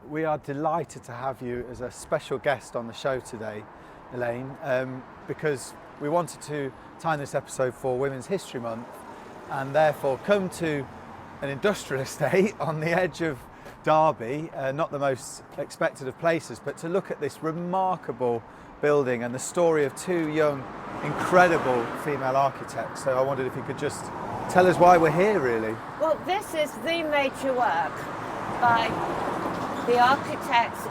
we are delighted to have you as a special guest on the show today, Elaine, because we wanted to time this episode for Women's History Month and therefore come to an industrial estate on the edge of Derby, not the most expected of places, but to look at this remarkable building and the story of two young, incredible female architects. So I wondered if you could just tell us why we're here, really. Well, this is the major work by the architects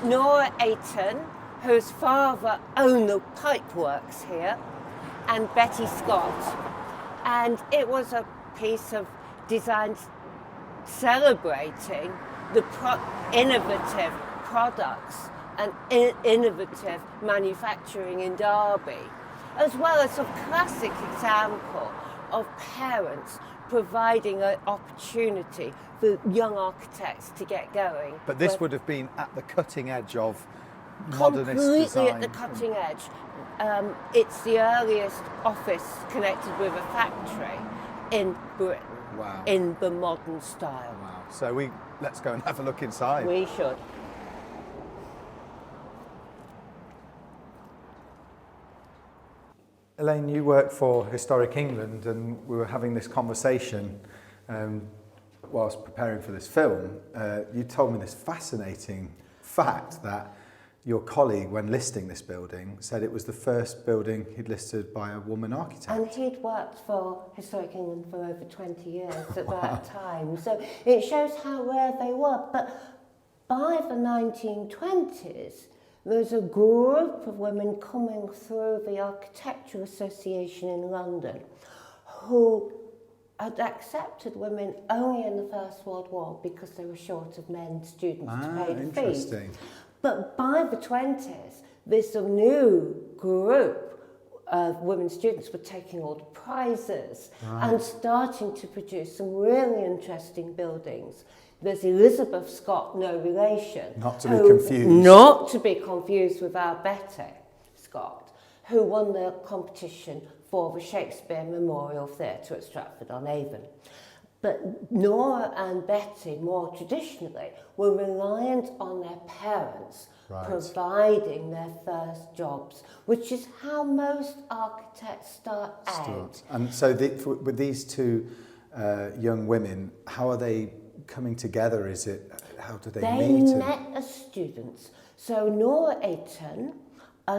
Nora Aiten, whose father owned the pipe works here, and Betty Scott. And it was a piece of design celebrating the innovative products and innovative manufacturing in Derby, as well as a classic example of parents providing an opportunity for young architects to get going. But this would have been at the cutting edge of modernist design. Completely at the cutting edge. It's the earliest office connected with a factory in Britain. Wow. In the modern style. Wow. So let's go and have a look inside. We should. Elaine, you work for Historic England, and we were having this conversation whilst preparing for this film. You told me this fascinating fact that your colleague, when listing this building, said it was the first building he'd listed by a woman architect. And he'd worked for Historic England for over 20 years at that time. So it shows how rare they were. But by the 1920s, there was a group of women coming through the Architectural Association in London who had accepted women only in the First World War because they were short of men students to pay the fees. Interesting. But by the 20s, this new group of women students were taking all the prizes and starting to produce some really interesting buildings. There's Elizabeth Scott, no relation. Not to be confused. Not to be confused with our Betty Scott, who won the competition for the Shakespeare Memorial Theatre at Stratford-on-Avon. But Nora and Betty, more traditionally, were reliant on their parents providing their first jobs, which is how most architects start out. And so with these two young women, how are they coming together? How do they meet? They met as students. So Nora Aiten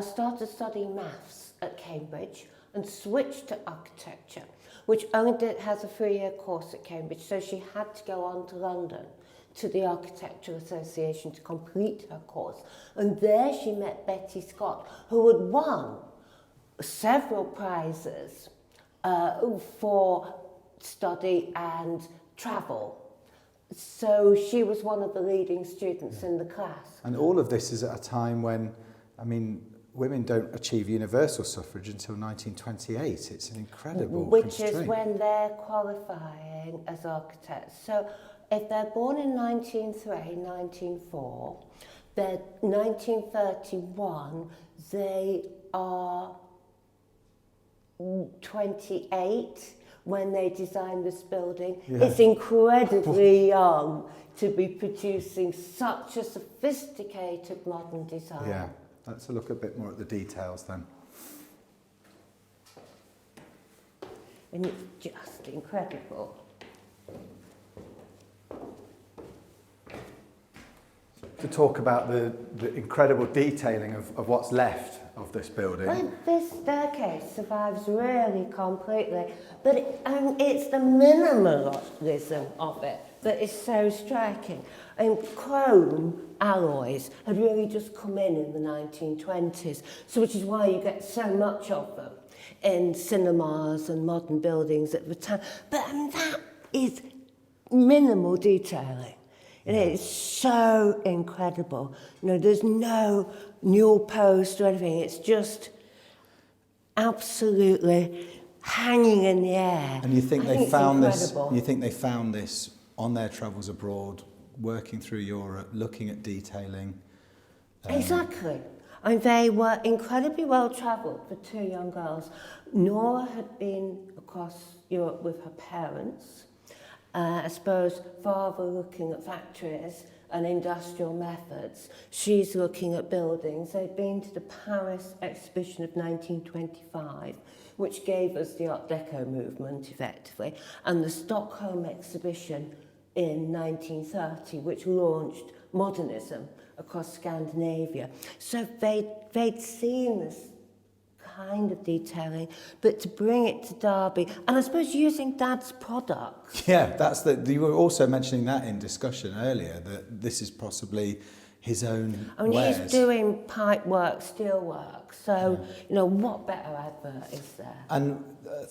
started studying maths at Cambridge and switched to architecture, which only has a 3-year course at Cambridge, so she had to go on to London to the Architectural Association to complete her course. And there she met Betty Scott, who had won several prizes for study and travel. So she was one of the leading students in the class. And all of this is at a time when, women don't achieve universal suffrage until 1928. It's an incredible constraint. Which is when they're qualifying as architects. So if they're born in 1903, 1904, then 1931, they are 28 when they designed this building. Yeah. It's incredibly young to be producing such a sophisticated modern design. Yeah. Let's look a bit more at the details then. And it's just incredible. To talk about the incredible detailing of what's left of this building. Well, this staircase survives really completely, but it's the minimalism of it that is so striking. And chrome alloys had really just come in the 1920s, so which is why you get so much of them in cinemas and modern buildings at the time. But that is minimal detailing. It is so incredible. There's no newel post or anything. It's just absolutely hanging in the air. And you think they found this? You think they found this on their travels abroad, working through Europe, looking at detailing? Exactly. And they were incredibly well travelled, the two young girls. Nora had been across Europe with her parents. I suppose father looking at factories and industrial methods. She's looking at buildings. They've been to the Paris exhibition of 1925, which gave us the Art Deco movement, effectively, and the Stockholm exhibition in 1930, which launched modernism across Scandinavia. So they'd seen this kind of detailing, but to bring it to Derby, and I suppose using Dad's products. Yeah, you were also mentioning that in discussion earlier, that this is possibly his own wares. He's doing pipe work, steel work, so, what better advert is there? And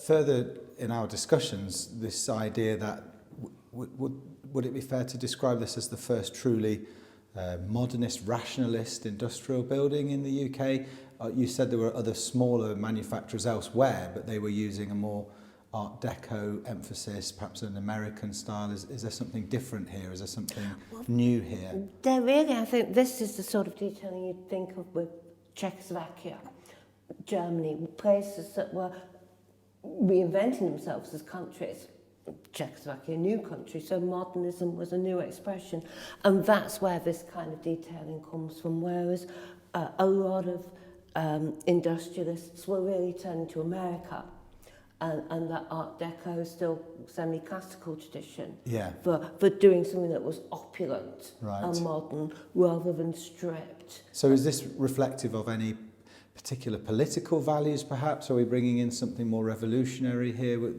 further in our discussions, this idea that would it be fair to describe this as the first truly modernist, rationalist industrial building in the UK? You said there were other smaller manufacturers elsewhere, but they were using a more Art Deco emphasis, perhaps an American style. Is there something different here? Is there something new here? I think this is the sort of detailing you'd think of with Czechoslovakia, Germany, places that were reinventing themselves as countries. Czechoslovakia, a new country, so modernism was a new expression, and that's where this kind of detailing comes from, whereas a lot of industrialists were really turning to America, and that Art Deco is still semi-classical tradition for doing something that was opulent and modern rather than stripped. So is this reflective of any particular political values, perhaps? Are we bringing in something more revolutionary here?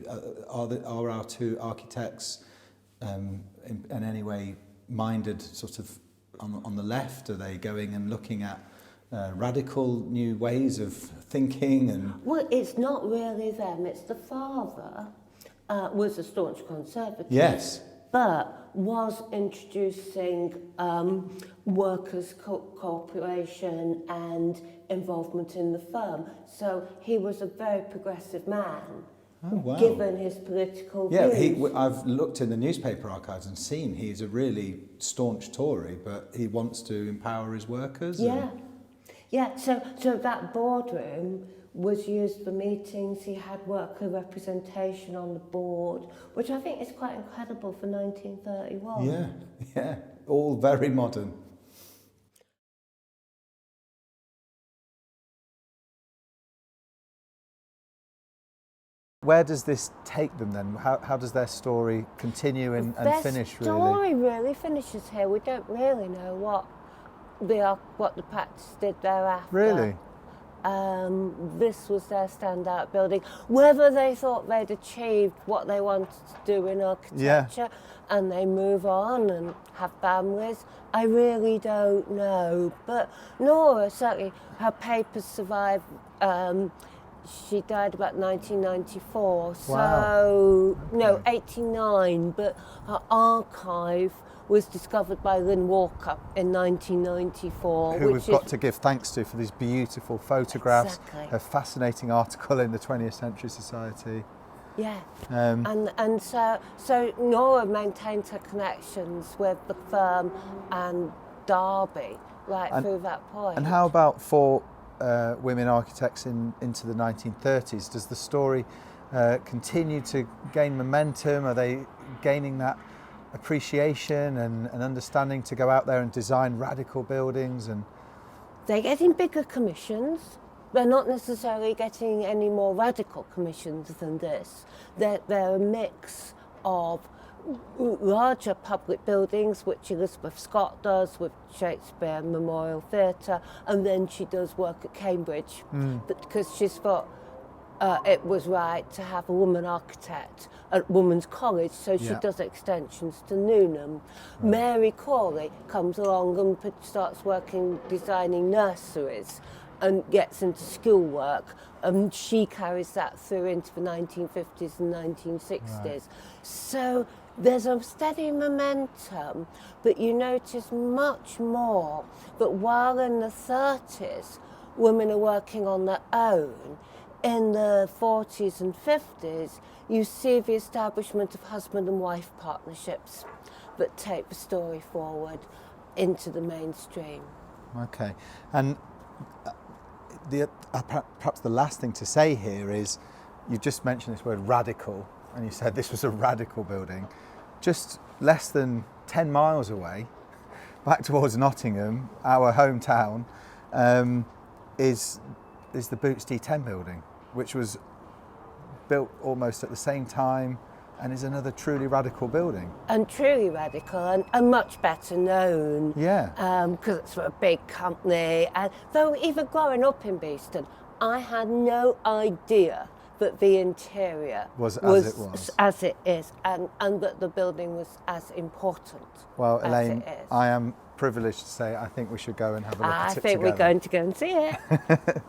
Are our two architects in any way minded sort of on the left? Are they going and looking at radical new ways of thinking? Well, it's not really them. It's the father was a staunch conservative. Yes. But was introducing workers' cooperation and involvement in the firm. So he was a very progressive man, given his political views. I've looked in the newspaper archives and seen he's a really staunch Tory, but he wants to empower his workers. So that boardroom was used for meetings. He had worker representation on the board, which I think is quite incredible for 1931. Yeah, all very modern. Where does this take them then? How does their story continue and finish, really? Their story really finishes here. We don't really know what the practice did thereafter. Really? This was their standout building. Whether they thought they'd achieved what they wanted to do in architecture and they move on and have families, I really don't know. But Nora, certainly, her papers survive. She died about 1994, so, 89, but her archive was discovered by Lynn Walker in 1994. Who we've got to give thanks to for these beautiful photographs, her fascinating article in the 20th Century Society. Yeah, and so Nora maintained her connections with the firm and Derby through that point. And how about for women architects into the 1930s? Does the story continue to gain momentum? Are they gaining that appreciation and understanding to go out there and design radical buildings? And they're getting bigger commissions. They're not necessarily getting any more radical commissions than this. They're a mix of larger public buildings, which Elizabeth Scott does with Shakespeare Memorial Theatre, and then she does work at Cambridge because she's thought it was right to have a woman architect at Women's College, so she does extensions to Newnham. Mary Corley comes along and starts designing nurseries and gets into schoolwork, and she carries that through into the 1950s and 1960s. So there's a steady momentum, but you notice much more that while in the 30s women are working on their own, in the 40s and 50s you see the establishment of husband and wife partnerships that take the story forward into the mainstream. Okay, and perhaps the last thing to say here is, you just mentioned this word radical, and you said this was a radical building. Just less than 10 miles away, back towards Nottingham, our hometown, is the Boots D10 building, which was built almost at the same time and is another truly radical building. And truly radical and much better known. Yeah. Because it's for a big company. And though even growing up in Beeston, I had no idea that the interior Was as it is, and that the building was as important. Well, as Elaine, it is. I am privileged to say I think we should go and have a look at it I think we're together. going to go and see it.